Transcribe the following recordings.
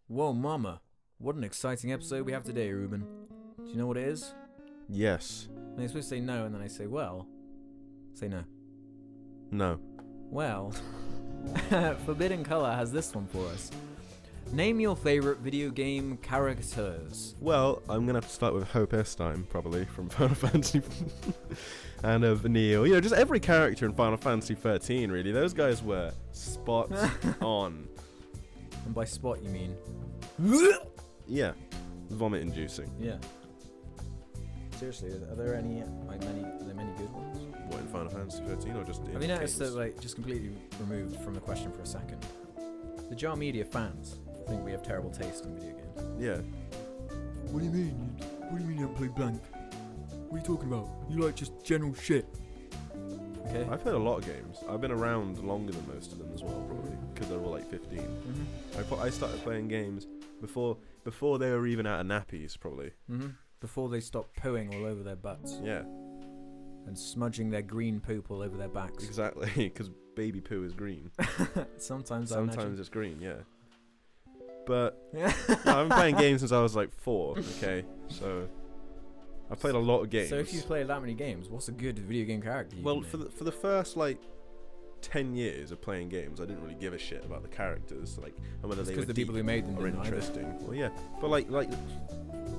Whoa, mama. What an exciting episode we have today, Ruben. Do you know what it is? Yes. And you're supposed to say no, and then I say, well. Say no. No. Well, Forbidden Color has this one for us. Name your favorite video game characters. Well, I'm going to have to start with Hope Estime, probably, from Final Fantasy. And Neil. You know, just every character in Final Fantasy 13, really. Those guys were spot on. And by spot, you mean? Yeah. Vomit-inducing. Yeah. Seriously, are there any, are there many good ones? What, in Final Fantasy 13 or just in Have you noticed games? that, just completely removed from the question for a second, the Jar Media fans think we have terrible taste in video games? Yeah. What do you mean? What do you mean you don't play blank? What are you talking about? You like just general shit. Okay. I've played a lot of games. I've been around longer than most of them as well, probably, because they're all like 15. Mm-hmm. I started playing games before they were even out of nappies, probably. Mm-hmm. Before they stopped pooing all over their butts. Yeah. And smudging their green poop all over their backs. Exactly, because baby poo is green. Sometimes it's green, yeah. But no, I've been playing games since I was like 4, okay? So I've played a lot of games. So if you've played that many games, what's a good video game character you can name? for the first like 10 years of playing games, I didn't really give a shit about the characters, like, and whether they were the people who made them or didn't interesting. Either. Well, yeah, but like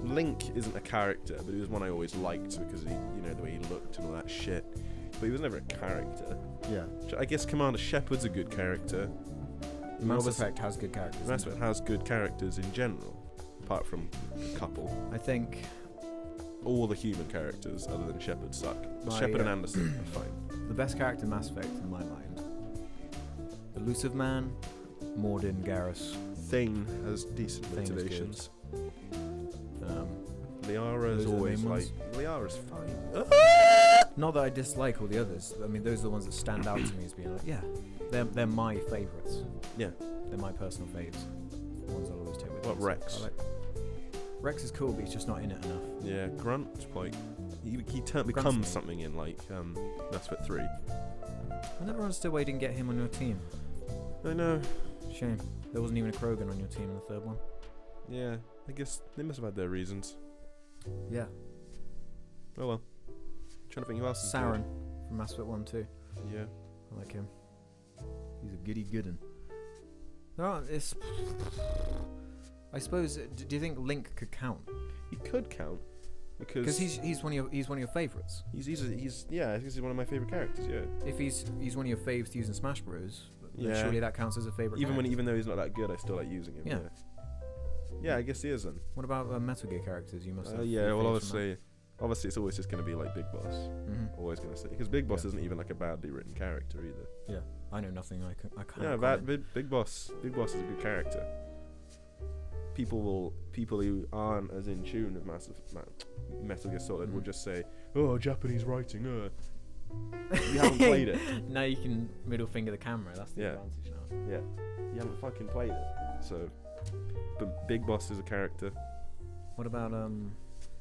Link isn't a character, but he was one I always liked because he, you know, the way he looked and all that shit. But he was never a character. Yeah. I guess Commander Shepard's a good character. Mass Effect has good characters. Mass Effect has good characters in general, apart from a couple. I think all the human characters other than Shepard suck. Shepard and Anderson are fine. The best character in Mass Effect, in my mind, Elusive Man, Mordin, Garrus. Thane has decent Thane motivations. those Liara's are the always main like ones. Liara's fine. Not that I dislike all the others. I mean, those are the ones that stand out to me as being like, yeah, they're my favourites. Yeah. They're my personal faves. The ones I'll always take with me. What, Rex? Rex is cool, but he's just not in it enough. Yeah, Grunt's like he becomes something in like Mass Effect 3. I never understood why you didn't get him on your team. I know. Shame. There wasn't even a Krogan on your team in the third one. Yeah, I guess they must have had their reasons. Yeah. Oh well. Trying to think who else is Saren from Mass Effect 1 too. Yeah. I like him. He's a goody goodin. I suppose. Do you think Link could count? He could count because he's one of your favorites. He's I think he's one of my favorite characters. Yeah. If he's one of your faves to use in Smash Bros. Yeah. Surely that counts as a favorite. Even though he's not that good, I still like using him. Yeah. Yeah, I guess he is then. What about Metal Gear characters? You must have. Yeah. Well, obviously it's always just going to be like Big Boss. Mm-hmm. Always going to say because Big Boss isn't even like a badly written character either. Yeah. I know nothing. I can't. Yeah, Big Boss is a good character. People who aren't as in tune with Metal Gear Solid will just say, "Oh, Japanese writing." You haven't played it. Now you can middle finger the camera. That's the advantage now. Yeah, you haven't fucking played it. So, but Big Boss is a character. What about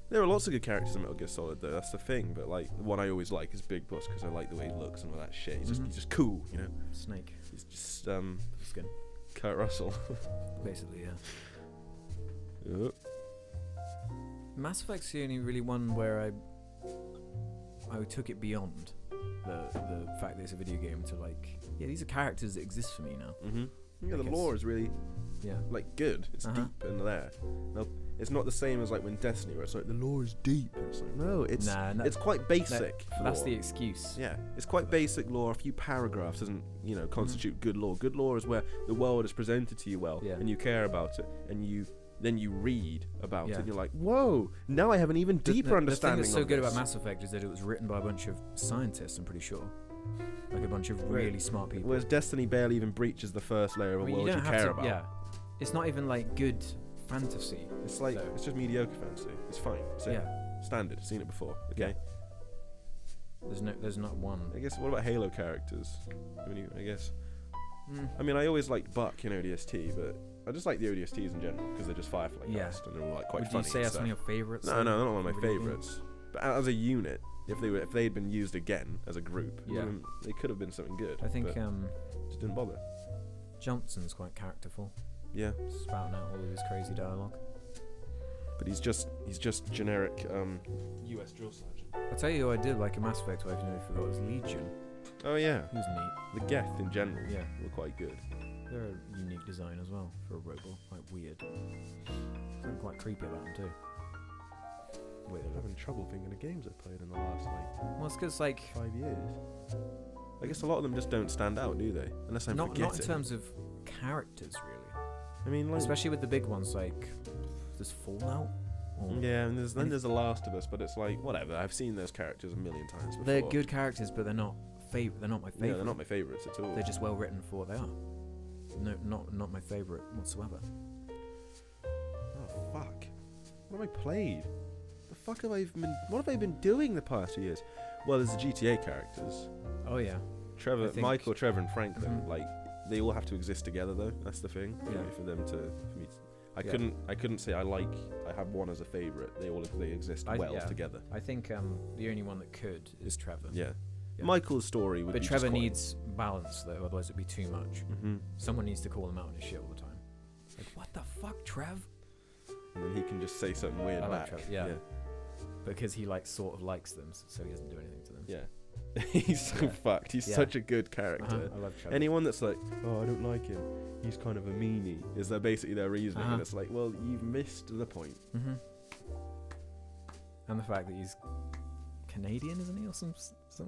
There are lots of good characters in Metal Gear Solid, though. That's the thing. But like, the one I always like is Big Boss because I like the way he looks and all that shit. He's just cool, you know. Snake? He's just Skin. Kurt Russell. Basically, yeah. Yep. Mass Effect's the only really one where I took it beyond the fact that it's a video game to like, yeah, these are characters that exist for me now. Mm-hmm. Yeah, the lore is really, like good. It's deep in there. No, it's not the same as like when Destiny, where it's like the lore is deep. And it's like no, it's quite basic. That's the excuse. Yeah, it's quite basic lore. A few paragraphs doesn't constitute good lore. Good lore is where the world is presented to you well, and you care about it, and then you read about it, and you're like, whoa, now I have an even deeper understanding of The thing that's so good about Mass Effect is that it was written by a bunch of scientists, I'm pretty sure. Like a bunch of really smart people. Whereas Destiny barely even breaches the first layer of a world you care about. Yeah. It's not even like good fantasy. It's like, it's just mediocre fantasy. It's fine. It's standard. Seen it before, okay? Yeah. There's not one. I guess, what about Halo characters? I guess. I mean, I always liked Buck in ODST, but I just like the ODSTs in general because they're just Firefly cast and they're all like quite funny. Would you say that's one of your favourites? No, not one of my favourites. But as a unit, if they'd been used again as a group, they could have been something good. I think just didn't bother. Johnson's quite characterful. Yeah. Spouting out all of his crazy dialogue. But he's just generic U.S. drill sergeant. I'll tell you who I did like in Mass Effect, who I nearly forgot, was Legion. Oh yeah. He was neat. The Geth in general. Yeah. Were quite good. They're a unique design as well for a robot, like weird. Something quite creepy about them too. Weird. I'm having trouble thinking of games I've played in the last Well, it's because like 5 years. I guess a lot of them just don't stand out, do they? Unless I'm forgetting. Not in terms of characters, really. I mean, like, especially with the big ones, like there's Fallout. Yeah, and then there's The Last of Us, but it's like whatever. I've seen those characters a million times before. They're good characters, but they're not They're not my favorite. Yeah, they're not my favorites at all. They're just well written for what they are. No, not my favorite whatsoever. Oh fuck! What have I played? The fuck have I been? What have I been doing the past 2 years? Well, there's the GTA characters. Oh yeah. Michael, Trevor, and Franklin. Like they all have to exist together, though. That's the thing. Yeah. For them to. I couldn't say I have one as a favorite. They exist together. I think the only one that could is Trevor. Yeah. Michael's story would be. But Trevor needs balance though, otherwise it'd be too much. Mm-hmm. Someone needs to call him out on his shit all the time. Like, what the fuck, Trev? And then he can just say something weird back. Trevor, yeah. Because he sort of likes them, so he doesn't do anything to them. Yeah. He's so fucked. He's such a good character. I love Trevor. Anyone that's like, oh, I don't like him, he's kind of a meanie, is that basically their reasoning? And it's like, well, you've missed the point. Mm-hmm. And the fact that he's Canadian, isn't he, or something?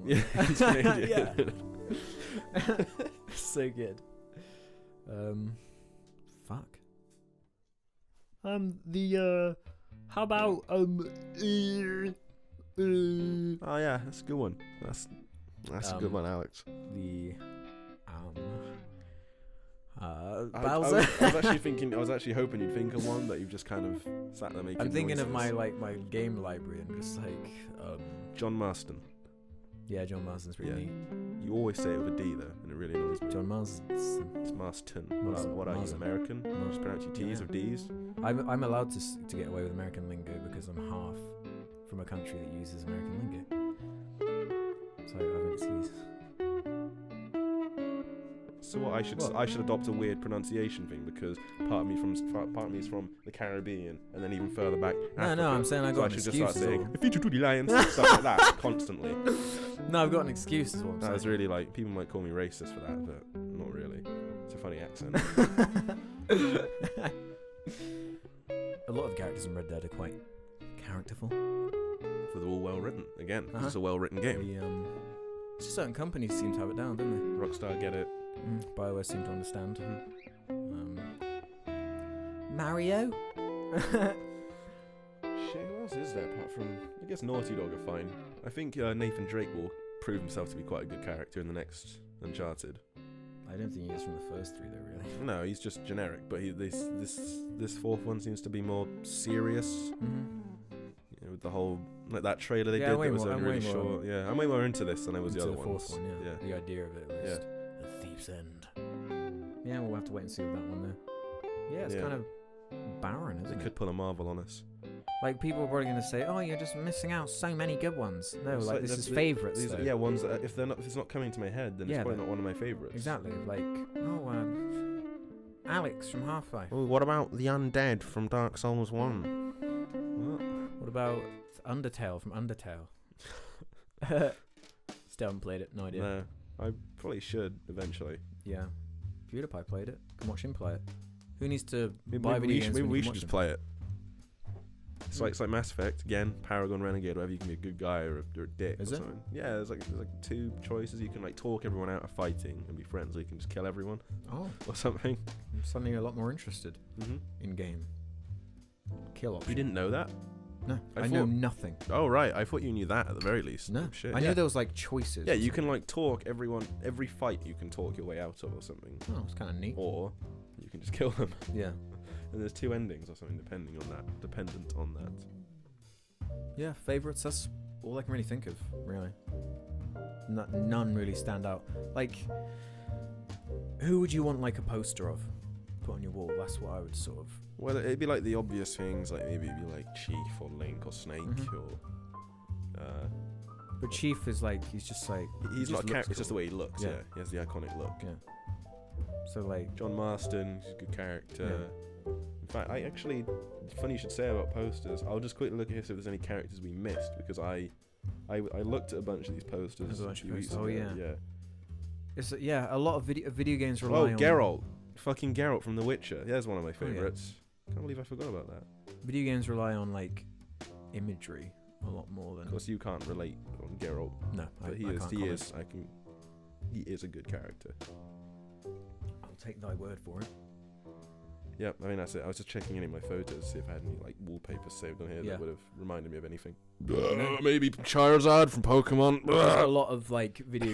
Yeah, he's Canadian. Yeah. So good. Fuck. How about Oh yeah, that's a good one. That's a good one, Alex. The I was actually hoping you'd think of one, but you've just kind of sat there making I'm thinking noises. of my game library and just John Marston. Yeah, John Marston's pretty neat. You always say it with a D though, and it really annoys me. John Marston. It's Marston. What are you, American? Just pronounce your T's with D's? I'm allowed to get away with American lingo because I'm half from a country that uses American lingo. So I have an excuse. So what? I should adopt a weird pronunciation thing because part of me is from the Caribbean and then even further back. Africa. No, I'm saying I got an excuse. So I should just start saying "If you to the lions," stuff like that constantly. No, I've got an excuse as well. That was really like people might call me racist for that, but not really. It's a funny accent. A lot of characters in Red Dead are quite characterful. For they're all well written. Again, it's a well written game. Just certain companies seem to have it down, don't they? Rockstar get it. BioWare seem to understand. Mario? Shit, who else is there apart from... I guess Naughty Dog are fine. I think Nathan Drake will prove himself to be quite a good character in the next Uncharted. I don't think he is from the first three though, really. No, he's just generic, but this fourth one seems to be more serious. Mm-hmm. You know, with the whole... Like that trailer they did that was only really short. Yeah, I'm way more into this than I was the other ones. Fourth one, yeah. The idea of it was a thief's end. Yeah, we'll have to wait and see with that one though. Yeah, it's kind of barren, isn't it? They could pull a Marvel on us. Like, people are probably going to say, oh, you're just missing out so many good ones. No, it's this is favourites. Yeah, ones that, if it's not coming to my head, then it's probably not one of my favourites. Exactly. Like, Alex from Half-Life. Oh, what about the undead from Dark Souls 1? What about Undertale from Undertale? Still haven't played it. No idea. No, I probably should eventually. Yeah. PewDiePie played it. Can watch him play it. Who needs to buy video games? Maybe we should just play it. It's like Mass Effect again, Paragon, Renegade, whatever. You can be a good guy or a dick. Is or it? Something. Yeah, there's like two choices. You can like talk everyone out of fighting and be friends, or you can just kill everyone. Oh, or something. I'm suddenly a lot more interested in game. Kill option. You didn't know that? No, I know nothing. Oh right, I thought you knew that at the very least. No, shit. I knew there was like choices. Yeah, you can like talk every fight you can talk your way out of or something. Oh, it's kind of neat. Or you can just kill them. Yeah. And there's two endings or something dependent on that. Yeah, favourites, that's all I can really think of, really. None really stand out. Like, who would you want like a poster of? Put on your wall, that's what I would sort of... Well, it'd be like the obvious things, like maybe it'd be like Chief or Link or Snake or... But Chief is like, he's just like... He's not a character, it's just the way he looks, yeah. He has the iconic look. Yeah. So like John Marston, he's a good character. In fact, I actually, funny you should say about posters. I'll just quickly look at here see if there's any characters we missed, because I looked at a bunch of these posters a few weeks ago. Yeah. It's a lot of video games rely on Geralt. Fucking Geralt from The Witcher. There's one of my favourites. Can't believe I forgot about that. Video games rely on like imagery a lot more than. Of course, you can't relate on Geralt. No, but he is a good character. I'll take thy word for it. Yeah, I mean that's it. I was just checking any of my photos to see if I had any like wallpapers saved on here that would have reminded me of anything. Maybe Charizard from Pokemon. A lot of like video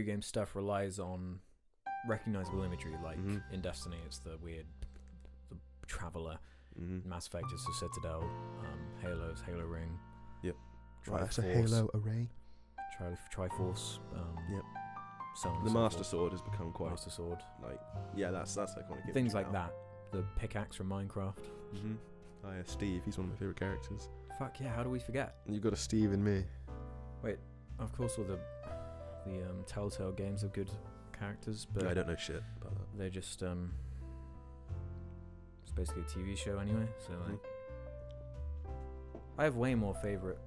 game stuff relies on recognizable imagery. Like in Destiny, it's the Traveler. Mass Effect is the Citadel. Halo's Halo Ring. Yep. That's a Halo array. Triforce. Yep. So on the so Master forth. Sword has become quite Master Sword. like that's iconic. Things like that. The pickaxe from Minecraft. Oh yeah, Steve. He's one of my favorite characters. Fuck yeah! How do we forget? You got a Steve and me. Wait, of course, all the Telltale games have good characters, but I don't know shit about that. they're just it's basically a TV show anyway. So like, I have way more favorite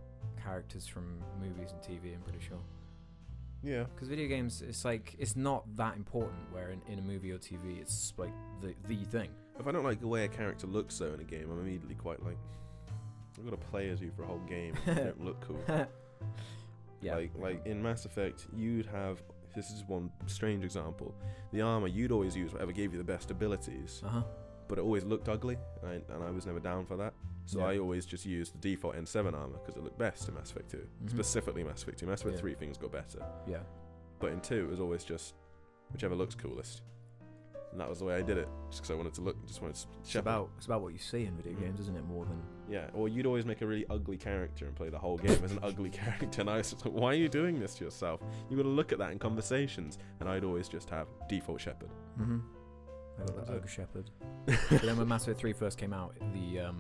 characters from movies and TV. I'm pretty sure. Yeah. Because video games, it's like it's not that important. Where in a movie or TV, it's like the thing. If I don't like the way a character looks though in a game, I'm immediately quite like, I've got to play as you for a whole game. You don't look cool. Yeah. Like in Mass Effect, you'd have. This is one strange example. The armor you'd always use whatever gave you the best abilities, but it always looked ugly, and I was never down for that. So I always just used the default N7 armor because it looked best in Mass Effect 2. Specifically Mass Effect 2. Mass Effect 3 things got better. Yeah. But in 2 it was always just whichever looks coolest. And that was the way I did it. Just because I wanted to look, just wanted to It's about what you see in video games, isn't it? More than or you'd always make a really ugly character and play the whole game as an ugly character. And I was like, why are you doing this to yourself? You got to look at that in conversations. And I'd always just have default Shepard. I got the Ogre Shepherd. But then when Mass Effect 3 first came out,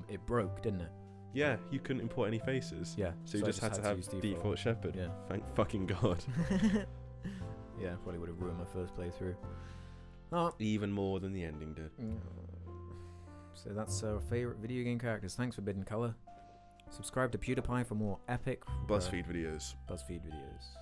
it broke, didn't it? Yeah, you couldn't import any faces. Yeah. So you just had to have default Shepard. Yeah. Thank fucking God. Yeah, probably would have ruined my first playthrough. Oh. Even more than the ending did. So that's our favourite video game characters. Thanks, Forbidden Colour. Subscribe to PewDiePie for more epic BuzzFeed videos. BuzzFeed videos.